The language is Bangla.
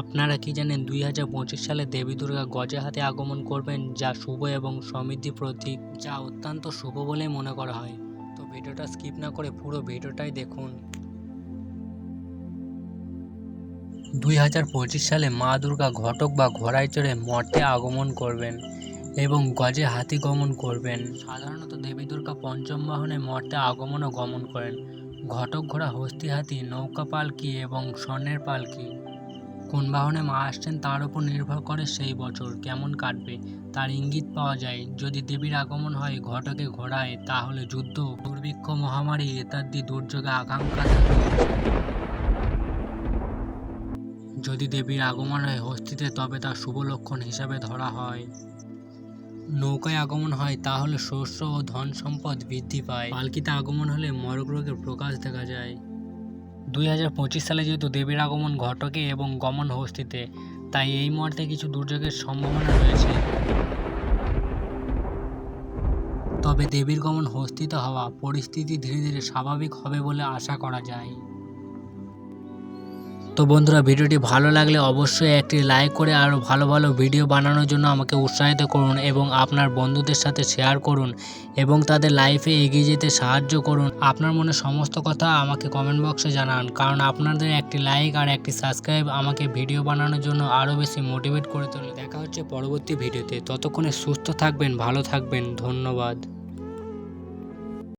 আপনারা কি জানেন 2025 সালে দেবী দুর্গা গজে হাতে আগমন করবেন, যা শুভ এবং সমৃদ্ধি প্রতীক, যা অত্যন্ত শুভ বলেই মনে করা হয়। তো ভিডিওটা স্কিপ না করে পুরো ভিডিওটাই দেখুন। 2025 সালে মা দুর্গা ঘটক বা ঘোড়ায় চড়ে মর্তে আগমন করবেন এবং গজে হাতি গমন করবেন। সাধারণত দেবী দুর্গা পঞ্চম বাহনে মর্তে আগমন ও গমন করেন। ঘটক ঘোড়া, হস্তি হাতি, নৌকা পালকি এবং স্বর্ণের পালকি। কোন বাহনে মা আসছেন তার উপর নির্ভর করে সেই বছর কেমন কাটবে তার ইঙ্গিত পাওয়া যায়। যদি দেবীর আগমন হয় ঘটকে ঘোড়ায়, তাহলে যুদ্ধ, দুর্ভিক্ষ, মহামারী ইত্যাদি দুর্যোগে আকাঙ্ক্ষা থাকে। যদি দেবীর আগমন হয় হস্তিতে, তবে তা শুভ লক্ষণ হিসাবে ধরা হয়। নৌকায় আগমন হয় তাহলে শস্য ও ধন সম্পদ বৃদ্ধি পায়। পালকিতে আগমন হলে মরক রোগের প্রকাশ দেখা যায়। 2025 সালে যেহেতু দেবীর আগমন ঘটকে এবং গমন হস্তিতে, তাই এই মুহূর্তে কিছু দুর্যোগের সম্ভাবনা রয়েছে। তবে দেবীর গমন হস্তিতে হওয়া পরিস্থিতি ধীরে ধীরে স্বাভাবিক হবে বলে আশা করা যায়। তো বন্ধুরা, ভিডিওটি ভালো লাগলে অবশ্যই একটি লাইক করে আরও ভালো ভালো ভিডিও বানানোর জন্য আমাকে উৎসাহিত করুন এবং আপনার বন্ধুদের সাথে শেয়ার করুন এবং তাদের লাইফে এগিয়ে যেতে সাহায্য করুন। আপনার মনে সমস্ত কথা আমাকে কমেন্ট বক্সে জানান, কারণ আপনাদের একটি লাইক আর একটি সাবস্ক্রাইব আমাকে ভিডিও বানানোর জন্য আরও বেশি মোটিভেট করে তোলে। দেখা হচ্ছে পরবর্তী ভিডিওতে, ততক্ষণে সুস্থ থাকবেন, ভালো থাকবেন, ধন্যবাদ।